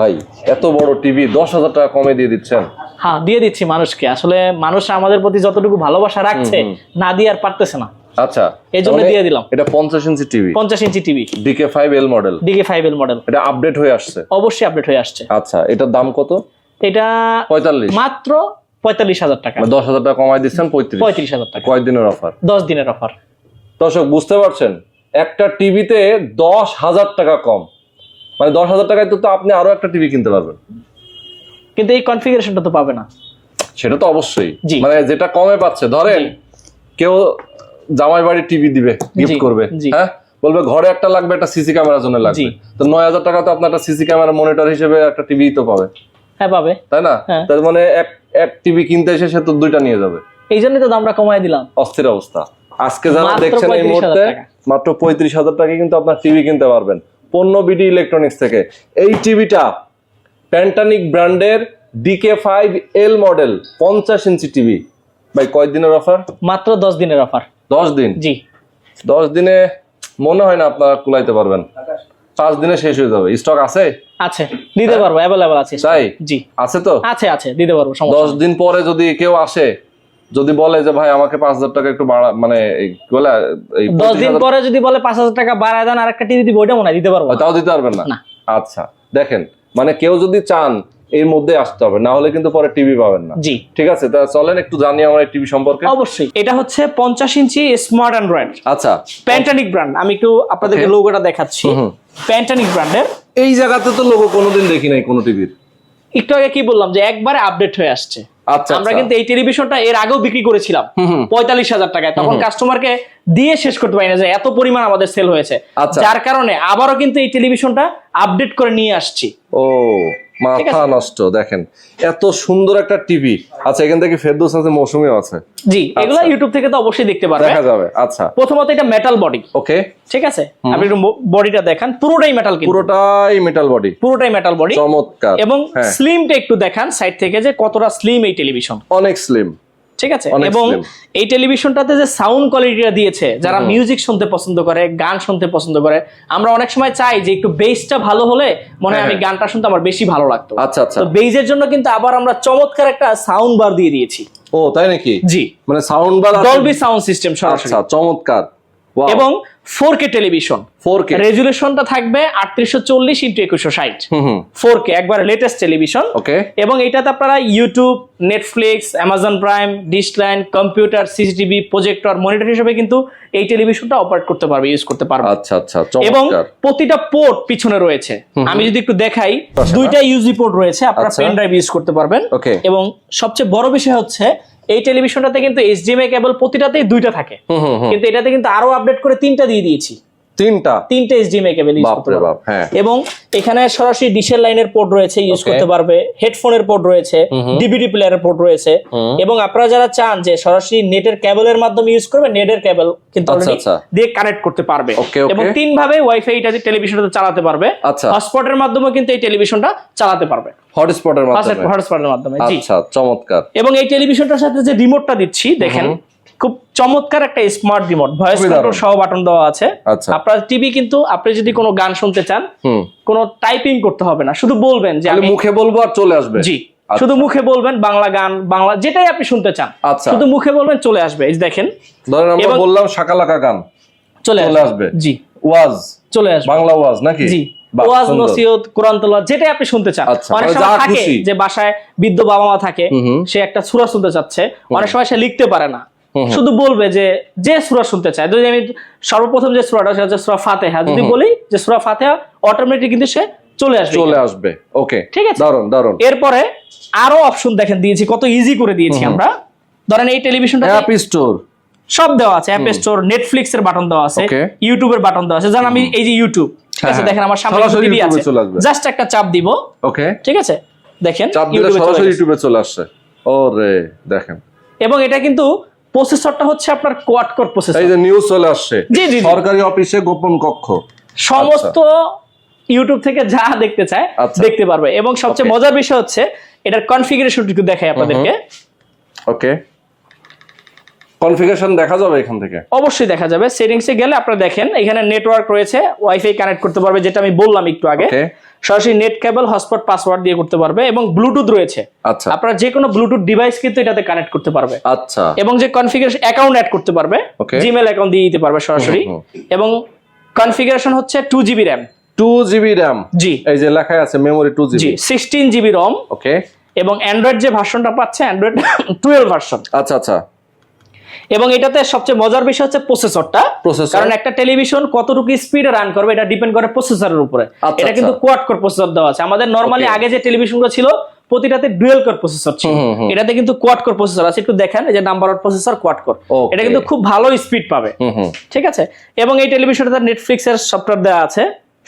ভাই এত বড় টিভি 10,000 টাকা কমে দিয়ে দিচ্ছেন? হ্যাঁ দিয়ে দিচ্ছি মানুষকে, আসলে মানুষ আমাদের প্রতি যতটুকু ভালোবাসা রাখছে না দিয়ে আর পারতেছে না। আচ্ছা, এই জন্য দিয়ে দিলাম। এটা 50 inch TV, 50 inch TV, DK5L model. DK5L model, এটা আপডেট হয়ে আসছে? অবশ্যই আপডেট হয়ে আসছে। আচ্ছা, এটার দাম কত? এটা 45, মাত্র 45,000 টাকা। 10,000 টাকা কমাই দিচ্ছেন 35,000 টাকা। কয় দিনের অফার? 10 দিনের অফার। দর্শক বুঝতে পারছেন, একটা টিভিতে 10,000 টাকা কম, মানে 10,000 টাকায় তো আপনি আরো একটা টিভি কিনতে পারবেন, কিন্তু এই কনফিগারেশনটা তো পাবে না। সেটা তো অবশ্যই, জি। মানে যেটা কমে পাচ্ছে, ধরেন কেউ জামাই বাড়ি টিভি দিবে, গিফট করবে, হ্যাঁ বলবে ঘরে একটা লাগবে, একটা সিসি ক্যামেরার জন্য লাগবে, তো 9,000 টাকা তো আপনার একটা সিসি ক্যামেরা মনিটর হিসেবে একটা টিভি তো পাবে। হ্যাঁ পাবে, তাই না? তার মানে এক টিভি কিনতে এসে সে তো দুইটা নিয়ে যাবে। এই জন্যই তো দামটা কমায় দিলাম। অস্থির অবস্থা। আজকে যারা দেখছেন এই মুহূর্তে মাত্র 35,000 টাকা কিন্তু আপনার টিভি কিনতে পারবেন পণ্য বিডি ইলেকট্রনিক্স থেকে। এই টিভিটা প্যান্টানিক ব্র্যান্ডের DK5L মডেল 50 ইঞ্চি টিভি। ভাই কয় দিনের অফার? মাত্র 10 দিনের অফার। 10 দিন? জি। 10 দিনে মনে হয় না আপনারা কুলাইতে পারবেন, 5 দিনে শেষ হয়ে যাবে। স্টক আছে? আছে, দিতে পারবো, अवेलेबल আছে। তাই? জি আছে তো? আছে, দিতে পারবো, সমস্যা 10 দিন পরে যদি কেউ আসে, যদি বলে যে ভাই আমাকে 5,000 টাকা একটু বাড়া, মানে বলে 10 দিন পরে যদি বলে 5,000 টাকা বাড়ায় দেন আর একটা টিভি দিব, ওইটা মনে হয় দিতে পারবো। তাও দিতে পারবেন না? আচ্ছা দেখেন, মানে কেউ যদি চান এর মধ্যে আসতে হবে, না হলে কিন্তু পরে টিভি পাবেন না। জি ঠিক আছে, তা চলেন একটু জানি আমার টিভি সম্পর্কে। অবশ্যই। এটা হচ্ছে 50 ইঞ্চি স্মার্ট অ্যান্ড্রয়েড। আচ্ছা, প্যান্টানিক ব্র্যান্ড। আমি একটু আপনাদেরকে লোগোটা দেখাচ্ছি। প্যান্টানিক ব্র্যান্ডের। এই জায়গাতে তো লোগো কোনোদিন দেখি নাই কোনো টিভির। একটু আগে কি বললাম যে একবারে আপডেট হয়ে আসছে। আচ্ছা, আমরা কিন্তু এই টেলিভিশনটা এর আগেও বিক্রি করেছিলাম 45,000 টাকায়, তখন কাস্টমারকে দিয়ে শেষ করতে পারি না, যে এত পরিমাণ আমাদের সেল হয়েছে, যার কারণে আবারও কিন্তু এই টেলিভিশনটা আপডেট করে নিয়ে আসছি। ও মাথা নষ্ট, দেখেন এত সুন্দর একটা টিভি। আচ্ছা, এখান থেকে ফেরদৌস আছে, মৌসুমীও আছে। জি, এগুলো ইউটিউব থেকে তো অবশ্যই দেখতে পারবেন, দেখা যাবে। আচ্ছা, প্রথমত এটা মেটাল বডি। ওকে, ঠিক আছে, আপনি একটু বডিটা দেখান, পুরোটাই মেটাল, কিন্তু পুরোটাই মেটাল বডি, পুরোটাই মেটাল বডি, চমৎকার। এবং স্লিমটা একটু দেখান সাইড থেকে, যে কতটা স্লিম এই টেলিভিশন। অনেক স্লিম, ঠিক আছে। এবং এই টেলিভিশনটাতে যে সাউন্ড কোয়ালিটিটা দিয়েছে, যারা মিউজিক শুনতে পছন্দ করে, গান শুনতে পছন্দ করে, আমরা অনেক সময় চাই যে একটু বেসটা ভালো হলে মনে হয় আমি গানটা শুনতে আমার বেশি ভালো লাগতো। আচ্ছা আচ্ছা, তো বেসের জন্য কিন্তু আবার আমরা চমৎকার একটা সাউন্ড বার দিয়ে দিয়েছি। ও তাই নাকি? জি, মানে sound bar, Dolby sound system সরাসরি। আচ্ছা, চমৎকার। এবং 4K টেলিভিশন, 4K রেজুলেশনটা থাকবে 3840x2160, 4K একবার লেটেস্ট টেলিভিশন। ওকে, এবং এটাতে আপনারা YouTube, Netflix, Amazon prime, dish line, computer, CCTV, projector, monitor হিসেবে কিন্তু এই টেলিভিশনটা অপারেট করতে পারবে, ইউজ করতে পারবে। আচ্ছা আচ্ছা, এবং চমৎকার। প্রতিটা পোর্ট পিছনে রয়েছে, আমি যদি একটু দেখাই, দুইটা ইউজি পোর্ট রয়েছে, আপনারা পেন ড্রাইভ ইউজ করতে পারবেন। ওকে, এবং সবচেয়ে বড় বিষয় হচ্ছে এই টেলিভিশনটাতে কিন্তু HDMI কেবল প্রতিটাতেই 2টা থাকে, কিন্তু এটাতে কিন্তু আরো আপডেট করে 3টা দিয়ে দিয়েছি। 3টা HDMI কেবল ইউজ করতে পারবে। এবং এখানে সরাসরি ডিশের লাইনের পোর্ট রয়েছে, ইউজ করতে পারবে, হেডফোনের পোর্ট রয়েছে, ডিভিডি প্লেয়ারের পোর্ট রয়েছে। এবং আপনারা যারা চান যে সরাসরি নেটের কেবলের মাধ্যমে ইউজ করবে, নেটের কেবল কিন্তু অলরেডি দিয়ে কানেক্ট করতে পারবে, এবং 3 ভাবে ওয়াইফাই এটা টেলিভিশনটা চালাতে পারবে। হটস্পটের মাধ্যমে কিন্তু এই টেলিভিশনটা চালাতে পারবে, হটস্পটের মাধ্যমে। জি, আচ্ছা, চমৎকার। এবং এই টেলিভিশনটার সাথে যে রিমোটটা দিচ্ছি, দেখেন খুব চমৎকার একটা স্মার্ট রিমোট, ভয়েস কন্ট্রোল সহ বাটন দেওয়া আছে। আপনার টিভি কিন্তু আপনি যদি কোনো গান শুনতে চান, কোনো টাইপিং করতে হবে না, শুধু বলবেন যে আমি মুখে বলবো আর চলে আসবে। জি, শুধু মুখে বলবেন, বাংলা গান, বাংলা যেটাই আপনি শুনতে চান, শুধু মুখে বলবেন, চলে আসবে। এই দেখেন, ধরেন আমরা বললাম শাকালাকা গান, চলে আসবে। জি, ওয়াজ চলে আসবে, বাংলা ওয়াজ নাকি? জি, ওয়াজ, নসিহত, কোরআন তেলাওয়াত, যেটাই আপনি শুনতে চান। অনেক সময় থাকে যে বাসায় বৃদ্ধ বাবা মা থাকে, সে একটা সূরা শুনতে চাচ্ছে, অনেক সময় সে লিখতে পারে না, শুধু বলবে যে সূরা শুনতে চায়। যদি আমি সর্বপ্রথম যে সূরাটা, সেটা হচ্ছে সূরা ফাতিহা, যদি বলি যে সূরা ফাতিহা, অটোমেটিক কিন্তু সে চলে আসবে। ওকে, ঠিক আছে, দারুন। এরপরে আরো অপশন দেখেন দিয়েছি, কত ইজি করে দিয়েছি আমরা। ধরেন এই টেলিভিশনটা অ্যাপ স্টোর সব দেওয়া আছে, অ্যাপ স্টোর, নেটফ্লিক্স এর বাটন দেওয়া আছে, ইউটিউবের বাটন দেওয়া আছে। যেমন আমি এই যে ইউটিউব, ঠিক আছে, দেখেন আমার সামনে টিভি আছে, জাস্ট একটা চাপ দিব, ওকে, ঠিক আছে, দেখেন ইউটিউবে চলে আসছে। ওরে দেখেন, এবং এটা কিন্তু প্রসেসরটা হচ্ছে আপনার কোয়াড কোর প্রসেসর। এই যে নিউজ চলে আসছে, জি জি, সরকারি অফিসে গোপন কক্ষ, সমস্ত ইউটিউব থেকে যা দেখতে চায় দেখতে পারবে। এবং সবচেয়ে মজার বিষয় হচ্ছে এটার কনফিগারেশন একটু দেখাই আপনাদেরকে। ওকে, কনফিগারেশন দেখা যাবে এখান থেকে? অবশ্যই দেখা যাবে। সেটিংসে গেলে আপনারা দেখেন এখানে নেটওয়ার্ক রয়েছে, ওয়াইফাই কানেক্ট করতে পারবে, যেটা আমি বললাম একটু আগে। সরাসরি নেট কেবল, হটস্পট, পাসওয়ার্ড দিয়ে করতে পারবে, এবং ব্লুটুথ রয়েছে। আচ্ছা, আপনারা যে কোনো ব্লুটুথ ডিভাইস কিন্তু এটাতে কানেক্ট করতে পারবে। আচ্ছা, এবং যে কনফিগারেশন অ্যাকাউন্ট অ্যাড করতে পারবে, জিমেল অ্যাকাউন্ট দিয়ে দিতে পারবে সরাসরি। এবং কনফিগারেশন হচ্ছে 2GB RAM। 2GB RAM, জি, এই যে লেখা আছে মেমরি 2GB। জি, 16GB ROM। ওকে। এবং অ্যান্ড্রয়েড যে ভার্সনটা পাচ্ছে অ্যান্ড্রয়েড 12 ভার্সন। আচ্ছা আচ্ছা। এবং এটাতে সবচেয়ে মজার বিষয় হচ্ছে প্রসেসরটা, কারণ একটা টেলিভিশন কতটুকু স্পিডে রান করবে এটা ডিপেন্ড করে প্রসেসরের উপরে। এটা কিন্তু কোয়াড কোর প্রসেসর দেওয়া আছে। আমাদের নরমালি আগে যে টেলিভিশনগুলো ছিল প্রতিটাতে ডুয়াল কোর প্রসেসর ছিল, এটাতে কিন্তু কোয়াড কোর প্রসেসর আছে। একটু দেখেন, এই যে number one processor quad core, এটা কিন্তু খুব ভালো স্পিড পাবে। ঠিক আছে। এবং এই টেলিভিশনটাতে নেটফ্লিক্স এর সফটওয়্যার দেওয়া আছে,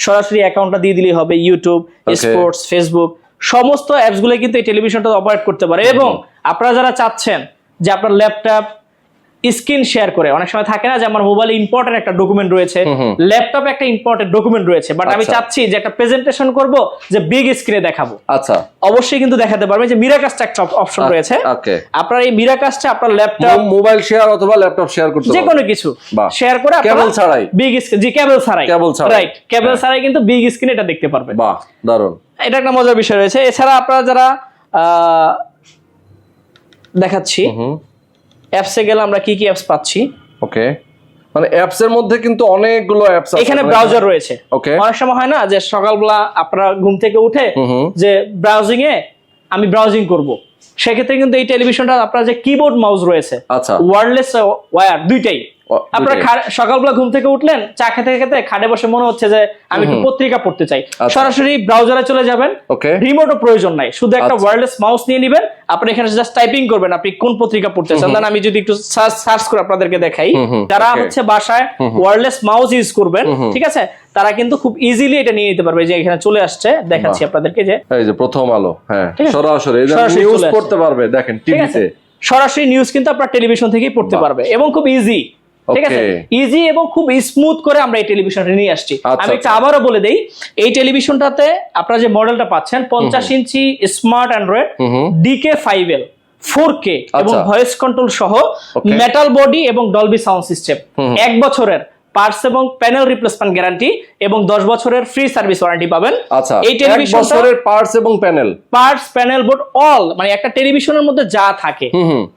সরাসরি অ্যাকাউন্টটা দিয়ে দিলেই হবে। ইউটিউব, স্পোর্টস, ফেসবুক, সমস্ত অ্যাপস গুলো কিন্তু এই টেলিভিশনটা অপারেট করতে পারে। এবং আপনারা যারা চাচ্ছেন যে আপনার ল্যাপটপ স্ক্রিন শেয়ার করে, অনেক সময় থাকে না যে আমার মোবাইলে ইম্পর্টেন্ট একটা ডকুমেন্ট রয়েছে, ল্যাপটপে একটা ইম্পর্টেন্ট ডকুমেন্ট রয়েছে, বাট আমি চাচ্ছি যে একটা প্রেজেন্টেশন করব, যে বিগ স্ক্রিনে দেখাবো। আচ্ছা, অবশ্যই কিন্তু দেখাতে পারবে। যে মিরাকাস্ট একটা অপশন রয়েছে, আপনার এই মিরাকাস্টে আপনার ল্যাপটপ, মোবাইল শেয়ার অথবা ল্যাপটপ শেয়ার করতে পারবেন, যে কোনো কিছু শেয়ার করে কেবল ছাড়াই, বিগ স্ক্রিন, জি কেবল ছাড়াই, রাইট, কেবল ছাড়াই কিন্তু বিগ স্ক্রিনে এটা দেখতে পারবে। বাহ, দারুণ। এটা একটা মজার বিষয় রয়েছে। এছাড়া আপনারা যারা দেখাচ্ছি অ্যাপসে গেলে আমরা কি কি অ্যাপস পাচ্ছি। ওকে, মানে অ্যাপস এর মধ্যে কিন্তু অনেকগুলো অ্যাপস আছে। এখানে ব্রাউজার রয়েছে। ওকে, অনেক সময় হয় না যে সকালবেলা আপনারা ঘুম থেকে উঠে যে ব্রাউজিং এ আমি ব্রাউজিং করব, সেক্ষেত্রে কিন্তু এই টেলিভিশনটা আপনার যে কিবোর্ড মাউস রয়েছে, আচ্ছা, ওয়্যারলেস ওয়্যার দুইটাই, আপনারা সকালবেলা ঘুম থেকে উঠলেন, চা খেতে খেতে খাটে বসে মনে হচ্ছে যে আমি একটু পত্রিকা পড়তে চাই, সরাসরি ব্রাউজারে চলে যাবেন, রিমোটও প্রয়োজন নাই, শুধু একটা ওয়্যারলেস মাউস নিয়ে নেবেন, আপনি এখানে জাস্ট টাইপিং করবেন আপনি কোন পত্রিকা পড়তে চান। আমি যদি একটু সার্চ করে আপনাদেরকে দেখাই, যারা হচ্ছে বাসায় ওয়্যারলেস মাউস ইউজ করবেন, ঠিক আছে, তারা কিন্তু খুব ইজিলি এটা নিয়ে নিতে পারবে। যে এখানে চলে আসছে, দেখাচ্ছি আপনাদেরকে, যে এই যে প্রথম আলো, হ্যাঁ, সরাসরি নিউজ পড়তে পারবে। দেখেন টিভিতে সরাসরি নিউজ কিন্তু আপনার টেলিভিশন থেকেই পড়তে পারবে, এবং খুব ইজি। ঠিক আছে, ইজি এবং খুব স্মুথ করে আমরা এই টেলিভিশনটা নিয়ে আসছি। আমি একটা আবারও বলে দেই, এই টেলিভিশনটাতে আপনারা যে মডেলটা পাচ্ছেন 50 ইঞ্চি স্মার্ট অ্যান্ড্রয়েড DK5L 4K এবং ভয়েস কন্ট্রোল সহ, মেটাল বডি এবং ডলবি সাউন্ড সিস্টেম, 1 বছরের পার্টস এবং প্যানেল রিপ্লেসমেন্ট গ্যারান্টি এবং 10 বছরের ফ্রি সার্ভিস ওয়ারেন্টি পাবেন। আচ্ছা, এই টেলিভিশন 1 বছরের পার্টস এবং panel, parts, panel, board, all, মানে একটা টেলিভিশনের মধ্যে যা থাকে,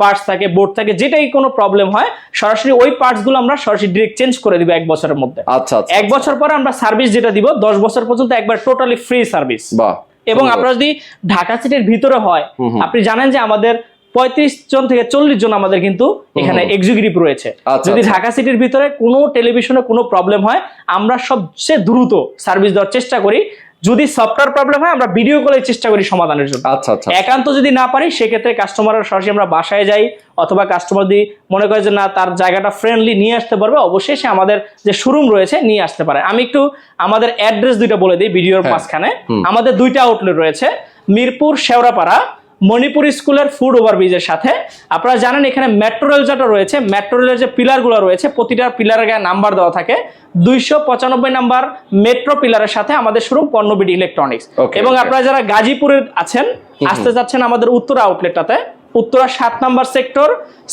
পার্টস থাকে, বোর্ড থাকে, যেটাই কোনো প্রবলেম হয় সরাসরি ওই পার্টস গুলো আমরা সরাসরি ডিরেক্ট চেঞ্জ করে দিব 1 বছরের মধ্যে। আচ্ছা, 1 বছর পরে আমরা সার্ভিস যেটা দিব 10 বছর পর্যন্ত একবার টোটালি ফ্রি সার্ভিস। বাহ। এবং আপনারা যদি ঢাকা সিটির ভিতরে হয়, আপনি জানেন যে আমাদের 35 জন থেকে 40 জন আমাদের কিন্তু এখানে এক্সিকিউটিভ রয়েছে। যদি ঢাকা সিটির ভিতরে কোনো টেলিভিশনে কোনো প্রবলেম হয়, আমরা সবচেয়ে দ্রুত সার্ভিস দেওয়ার চেষ্টা করি। যদি সফটওয়্যার প্রবলেম হয়, আমরা ভিডিও কলে চেষ্টা করি সমাধানের জন্য। আচ্ছা আচ্ছা। একান্ত যদি না পারি, সেক্ষেত্রে কাস্টমারের সরাসরি আমরা বাসায় যাই, অথবা কাস্টমার যদি মনে করে যে না তার জায়গাটা ফ্রেন্ডলি নিয়ে আসতে পারবে, অবশ্যই সে আমাদের যে শোরুম রয়েছে নিয়ে আসতে পারে। আমি একটু আমাদের অ্যাড্রেস দুইটা বলে দিই ভিডিওর মাঝখানে। আমাদের 2টা আউটলেট রয়েছে, মিরপুর শেওড়াপাড়া মণিপুর স্কুলের ফুড ওভারব্রিজের সাথে। আপনারা জানেন এখানে মেট্রো রেল যেটা রয়েছে, মেট্রো রেলের যে পিলারগুলো রয়েছে, প্রতিটা পিলারের গায়ে নাম্বার দেওয়া থাকে। 295 নাম্বার মেট্রো পিলারের সাথে আমাদের শোরুম পণ্যবিডি ইলেকট্রনিক্স। এবং আপনারা যারা গাজীপুরে আছেন, আসতে যাচ্ছেন আমাদের উত্তরা আউটলেটটাতে, Uttara 7 number sector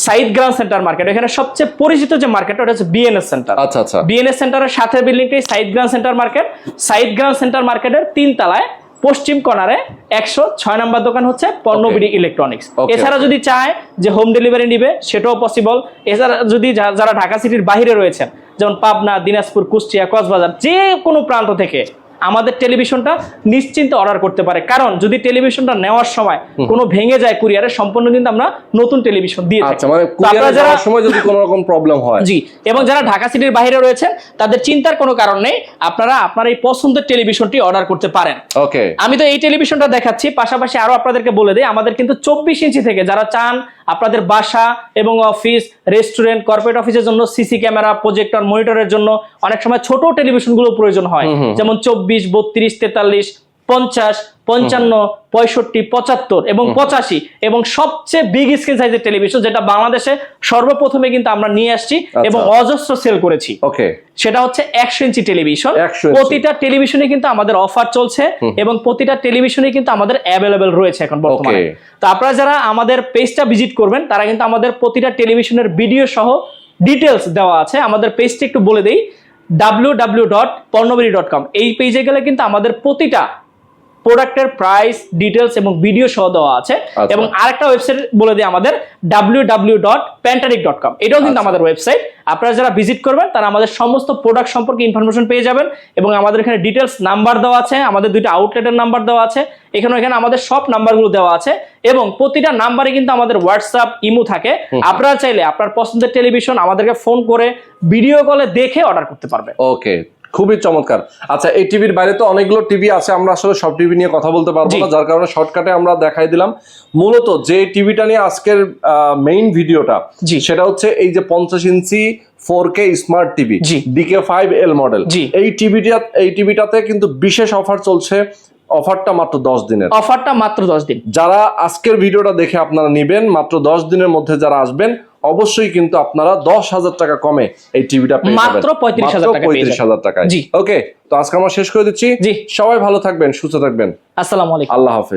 Sayed ground centre market. এখানে সবচেয়ে পরিচিত যে মার্কেট ওটা হচ্ছে বিএনএস সেন্টার। আচ্ছা আচ্ছা। বিএনএস সেন্টারের সাথে বিল্ডিংটাই Sayed ground centre market. Sayed ground centre মার্কেটের 3 তলায় পশ্চিম কর্নারে 106 নাম্বার দোকান হচ্ছে পণ্যবিডি ইলেকট্রনিক্স। এছাড়া যদি চায় যে হোম ডেলিভারি নিবে, সেটাও পসিবল। এছাড়া যদি যারা ঢাকা সিটির বাইরে রয়েছেন, যেমন পাবনা, দিনাজপুর, কুষ্টিয়া, কক্সবাজার, যে কোনো প্রান্ত থেকে আমাদের টেলিভিশনটা নিশ্চিন্তে অর্ডার করতে পারে। কারণ যদি টেলিভিশনটা নেওয়ার সময় কোনো ভেঙে যায় কুরিয়ারে, সম্পূর্ণ কিন্তু আমরা নতুন টেলিভিশন দিয়ে থাকি। মানে কুরিয়ারে যাওয়ার সময় যদি কোনো রকম প্রবলেম হয়, জি। এবং যারা ঢাকা সিটির বাইরে রয়েছেন, তাদের চিন্তার কোনো কারণ নেই, আপনারা আপনার এই পছন্দের টেলিভিশনটি অর্ডার করতে পারেন। ওকে, আমি তো এই টেলিভিশনটা দেখাচ্ছি, পাশাপাশি আরো আপনাদেরকে বলে দেই, আমাদের কিন্তু 24 ইঞ্চি থেকে যারা চান আপনাদের বাসা এবং অফিস, রেস্টুরেন্ট, কর্পোরেট অফিসের জন্য সিসি ক্যামেরা, প্রজেক্টর, মনিটরের জন্য অনেক সময় ছোট টেলিভিশনগুলো প্রয়োজন হয়, যেমন 24, 32, 43, 50, 55, 65, 75 এবং 85 এবং সবচেয়ে বিগ স্ক্রিন সাইজের টেলিভিশন, যেটা বাংলাদেশে সর্বপ্রথমে কিন্তু আমরা নিয়ে আসছি এবং অজস্র সেল করেছি। ওকে, সেটা হচ্ছে 100 ইঞ্চি টেলিভিশন। 100 ইঞ্চি। প্রতিটা টেলিভিশনে কিন্তু আমাদের অফার চলছে এবং প্রতিটা টেলিভিশনে কিন্তু আমাদের অ্যাভেলেবেল রয়েছে এখন বর্তমানে। তো আপনারা যারা আমাদের পেজটা ভিজিট করবেন তারা কিন্তু আমাদের প্রতিটা টেলিভিশনের ভিডিও সহ ডিটেলস দেওয়া আছে। আমাদের পেজটা একটু বলে দেই, www.pornobedi.com। এই পেজে গেলে কিন্তু আমাদের প্রতিটা প্রোডাক্টের প্রাইস, ডিটেলস এবং ভিডিও সহ দেওয়া আছে। এবং আরেকটা ওয়েবসাইট বলে দিই আমাদের, www.pantaric.com। এটাও কিন্তু আমাদের ওয়েবসাইট। আপনারা যারা ভিজিট করবেন তারা আমাদের সমস্ত প্রোডাক্ট সম্পর্কে ইনফরমেশন পেয়ে যাবেন এবং আমাদের এখানে ডিটেলস নাম্বার দেওয়া আছে, আমাদের দুইটা আউটলেটের নাম্বার দেওয়া আছে, এখানে আমাদের সব নাম্বারগুলো দেওয়া আছে এবং প্রতিটা নাম্বারে কিন্তু আমাদের হোয়াটসঅ্যাপ, ইমো থাকে। আপনারা চাইলে আপনার পছন্দের টেলিভিশন আমাদেরকে ফোন করে ভিডিও কলে দেখে অর্ডার করতে পারবেন। ওকে, খুবই চমৎকার। আচ্ছা, এই টিভির বাইরে তো অনেকগুলো টিভি আছে, আমরা আসলে সব টিভি নিয়ে কথা বলতে পারবো না, যার কারণে শর্টকাটে আমরা দেখাই দিলাম। মূলত যে টিভিটা নিয়ে আজকের মেইন ভিডিওটা, সেটা হচ্ছে এই যে 50 ইঞ্চি 4K smart TV DK5L model. এই টিভিটাতে কিন্তু বিশেষ অফার চলছে। অফারটা মাত্র 10 দিনের। অফারটা মাত্র 10 দিন। যারা আজকের ভিডিওটা দেখে আপনারা নেবেন, মাত্র 10 দিনের মধ্যে যারা আসবেন, অবশ্যই কিন্তু আপনারা 10,000 টাকা কমে এই টিভিটা পেয়ে যাবেন মাত্র 35,000 টাকায়। ওকে, তো আজকে আমরা শেষ করে দিচ্ছি। সবাই ভালো থাকবেন, সুস্থ থাকবেন। আসসালামু আলাইকুম। আল্লাহ হাফেজ।